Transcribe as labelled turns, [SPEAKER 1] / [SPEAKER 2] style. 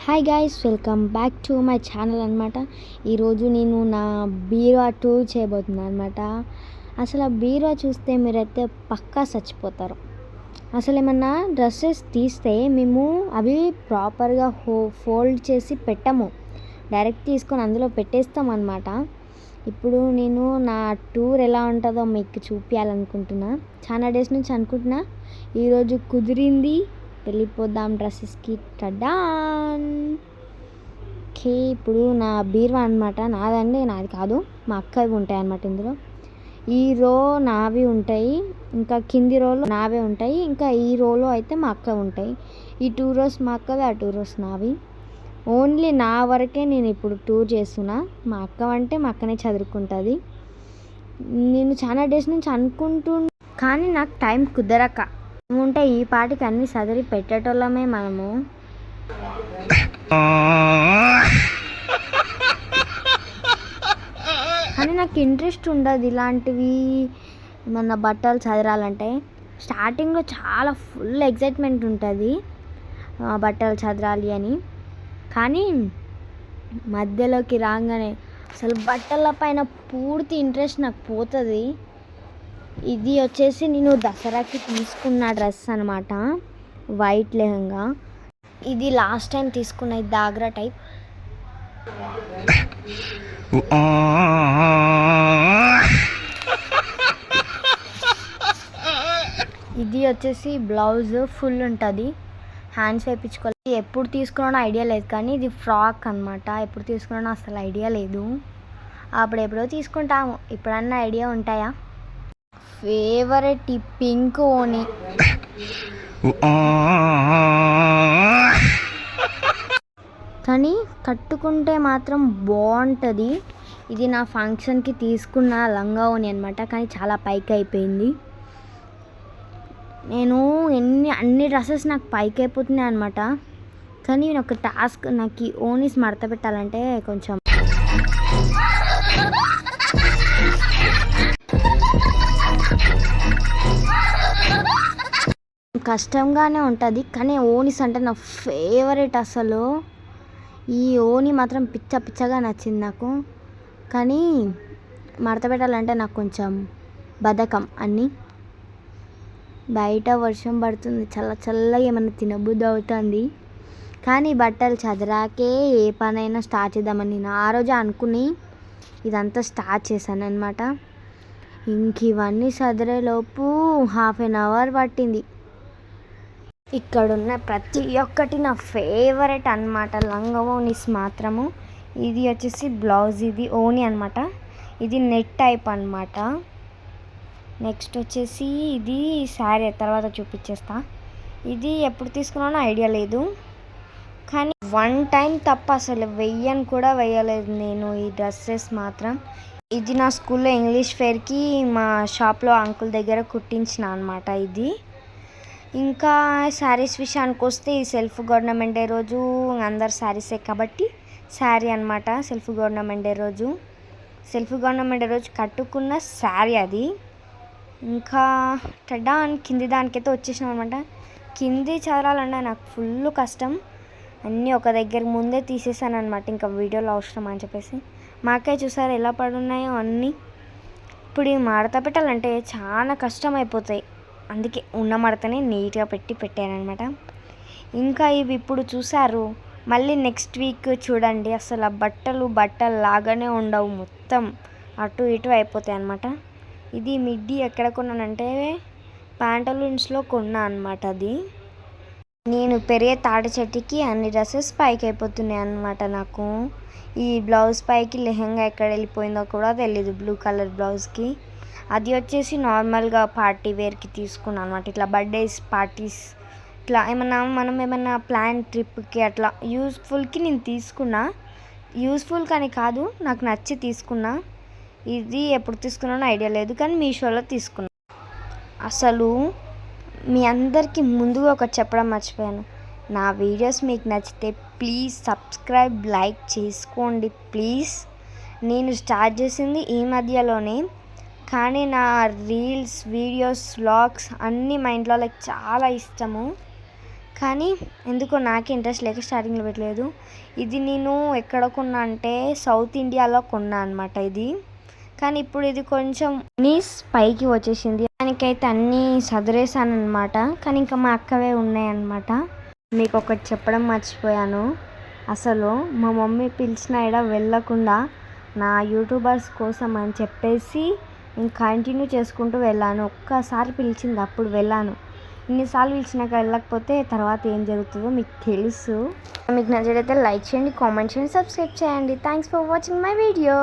[SPEAKER 1] Hi guys, welcome back to my channel అనమాట. ఈరోజు నేను నా బీరువా టూర్ చేయబోతున్నాను అనమాట. అసలు ఆ బీరువా చూస్తే మీరైతే పక్కా చచ్చిపోతారు. అసలు ఏమన్నా డ్రెస్సెస్ తీస్తే మేము అవి ప్రాపర్గా ఫోల్డ్ చేసి పెట్టము, డైరెక్ట్ తీసుకొని అందులో పెట్టేస్తాం అనమాట. ఇప్పుడు నేను నా టూర్ ఎలా ఉంటుందో మీకు చూపించాలనుకుంటున్నా. చాలా డేస్ నుంచి అనుకుంటున్నా, ఈరోజు కుదిరింది. వెళ్ళిపోదాం డ్రెస్సెస్కి. టడాన్. ఓకే, ఇప్పుడు నా బీరువా అనమాట. నాది కాదు, మా అక్కవి ఉంటాయి అన్నమాట. ఇందులో ఈ రో నావి ఉంటాయి, ఇంకా కింది రోలు నావే ఉంటాయి, ఇంకా ఈ రోలో అయితే మా అక్క ఉంటాయి. ఈ 2 రోస్ మా అక్కవి, ఆ 2 రోస్ నావి. ఓన్లీ నా వరకే నేను ఇప్పుడు టూర్ చేస్తున్నా. మా అక్క అంటే మా అక్కనే చదువుకుంటుంది. నేను చాలా డేస్ నుంచి కానీ నాకు టైం కుదరక ఉంటే ఈ పాటికి అన్ని సదిరి పెట్టేటోళ్ళమే మనము. కానీ నాకు ఇంట్రెస్ట్ ఉండదు ఇలాంటివి మన బట్టలు చదరాలంటే. స్టార్టింగ్లో చాలా ఫుల్ ఎగ్జైట్మెంట్ ఉంటుంది బట్టలు చదరాలి అని, కానీ మధ్యలోకి రాగానే అసలు బట్టల పైన పూర్తి ఇంట్రెస్ట్ నాకు పోతుంది. ఇది వచ్చేసి నేను దసరాకి తీసుకున్న డ్రెస్ అనమాట, వైట్ లెహంగా. ఇది లాస్ట్ టైం తీసుకున్న దాగ్రా టైప్. ఇది వచ్చేసి బ్లౌజ్ ఫుల్ ఉంటుంది, హ్యాండ్స్ వేయించుకోవాలి. ఎప్పుడు తీసుకున్నానో ఐడియా లేదు, కానీ ఇది ఫ్రాక్ అనమాట. ఎప్పుడు తీసుకున్నానో అసలు ఐడియా లేదు. అప్పుడెప్పుడో తీసుకుంటాము, ఇప్పుడన్నా ఐడియా ఉంటాయా. ఫేవరెట్ ఈ పింక్ ఓని. కానీ కట్టుకుంటే మాత్రం బాగుంటుంది. ఇది నా ఫంక్షన్కి తీసుకున్న లంగా ఓని అనమాట, కానీ చాలా పైకి అయిపోయింది. నేను అన్ని డ్రెస్సెస్ నాకు పైకి అయిపోతున్నాయి అనమాట. కానీ ఒక టాస్క్, నాకు ఈ ఓనీస్ మడత పెట్టాలంటే కొంచెం కష్టంగానే ఉంటుంది. కానీ ఓనీస్ అంటే నా ఫేవరెట్. అసలు ఈ ఓని మాత్రం పిచ్చగా నచ్చింది నాకు. కానీ మడత పెట్టాలంటే నాకు కొంచెం బద్ధకం అన్నీ. బయట వర్షం పడుతుంది, చల్లగా ఏమన్నా తినబుద్ధి అవుతుంది. కానీ బట్టలు చదరాకే ఏ పనైనా స్టార్ట్ చేద్దామని నేను ఆ రోజు అనుకుని ఇదంతా స్టార్ట్ చేశాను అనమాట. ఇంక ఇవన్నీ చదిరేలోపు 1/2 అవర్ పట్టింది. ఇక్కడున్న ప్రతి ఒక్కటి నా ఫేవరెట్ అనమాట, లంగా ఓనీస్ మాత్రము. ఇది వచ్చేసి బ్లౌజ్, ఇది ఓనీ అనమాట. ఇది నెట్ టైప్ అనమాట. నెక్స్ట్ వచ్చేసి ఇది శారీ, తర్వాత చూపించేస్తా. ఇది ఎప్పుడు తీసుకున్నానో ఐడియా లేదు, కానీ 1 టైం తప్ప అసలు వేయలేదు నేను ఈ డ్రెస్సెస్ మాత్రం. ఇది నా స్కూల్లో ఇంగ్లీష్ ఫేర్కి మా షాప్లో అంకుల్ దగ్గర కుట్టించిన అనమాట ఇది. ఇంకా శారీస్ విషయానికి వస్తే, ఈ సెల్ఫ్ గవర్నమెంట్ డే రోజు అందరు శారీసే కాబట్టి శారీ అనమాట. సెల్ఫ్ గవర్నమెంట్ డే రోజు కట్టుకున్న శారీ అది. ఇంకా కింది దానికైతే వచ్చేసాం అనమాట. కింది చదరాలన్నా నాకు ఫుల్ కష్టం. అన్నీ ఒక దగ్గర ముందే తీసేసాను అనమాట, ఇంకా వీడియోలో అవసరం అని చెప్పేసి. మా అక్కయ్య చూసారు ఎలా పడున్నాయో అన్నీ. ఇప్పుడు ఈ మడత పెట్టాలంటే చాలా కష్టం అయిపోతాయి, అందుకే ఉన్న మడతనే నీట్గా పెట్టానమాట. ఇంకా ఇవి ఇప్పుడు చూసారు, మళ్ళీ నెక్స్ట్ వీక్ చూడండి. అసలు ఆ బట్టలు లాగానే ఉండవు, మొత్తం అటు ఇటు అయిపోతాయి అనమాట. ఇది మిడ్డీ ఎక్కడ కొన్నానంటే ప్యాంటలూన్స్లో కొన్నా అనమాట. అది నేను పెరిగే తాటి చెట్టుకి అన్ని డ్రెస్సెస్ పైకి అయిపోతున్నాయి అనమాట. నాకు ఈ బ్లౌజ్ పైకి లెహంగా ఎక్కడ వెళ్ళిపోయిందో కూడా తెలీదు, బ్లూ కలర్ బ్లౌజ్కి. అది వచ్చేసి నార్మల్గా పార్టీ వేర్కి తీసుకున్నాను అనమాట. ఇట్లా బర్త్డేస్, పార్టీస్, ఇట్లా మనం ఏమన్నా ప్లాన్ ట్రిప్కి అట్లా యూస్ఫుల్కి నేను తీసుకున్నా. యూస్ఫుల్ కానీ కాదు, నాకు నచ్చి తీసుకున్నా. ఇది ఎప్పుడు తీసుకున్నానో ఐడియా లేదు, కానీ మీషోలో తీసుకున్నా. అసలు మీ అందరికీ ముందుగా ఒకటి చెప్పడం మర్చిపోయాను. నా వీడియోస్ మీకు నచ్చితే ప్లీజ్ సబ్స్క్రైబ్, లైక్ చేసుకోండి ప్లీజ్. నేను స్టార్ట్ చేసింది ఈ మధ్యలోనే, కానీ నా రీల్స్, వీడియోస్, వ్లాగ్స్ అన్నీ మా ఇంట్లో వాళ్ళకి చాలా ఇష్టము. కానీ ఎందుకో నాకే ఇంట్రెస్ట్ లేక స్టార్టింగ్లో పెట్టలేదు. ఇది నేను ఎక్కడ కొన్నా అంటే సౌత్ ఇండియాలో కొన్నా అనమాట ఇది. కానీ ఇప్పుడు ఇది కొంచెం నీస్ పైకి వచ్చేసింది. దానికైతే అన్నీ సదిరేసాను అనమాట. కానీ ఇంకా మా అక్కవే ఉన్నాయన్నమాట. మీకు ఒకటి చెప్పడం మర్చిపోయాను. అసలు మా మమ్మీ పిలిచిన ఇడ వెళ్ళకుండా నా యూట్యూబర్స్ కోసం అని చెప్పేసి నేను కంటిన్యూ చేసుకుంటూ వెళ్ళాను. ఒక్కసారి పిలిచింది అప్పుడు వెళ్ళాను. ఇన్నిసార్లు పిలిచినాక వెళ్ళకపోతే తర్వాత ఏం జరుగుతుందో మీకు తెలుసు. మీకు నచ్చినట్లయితే లైక్ చేయండి, కామెంట్ చేయండి, సబ్స్క్రైబ్ చేయండి. Thanks for watching my video.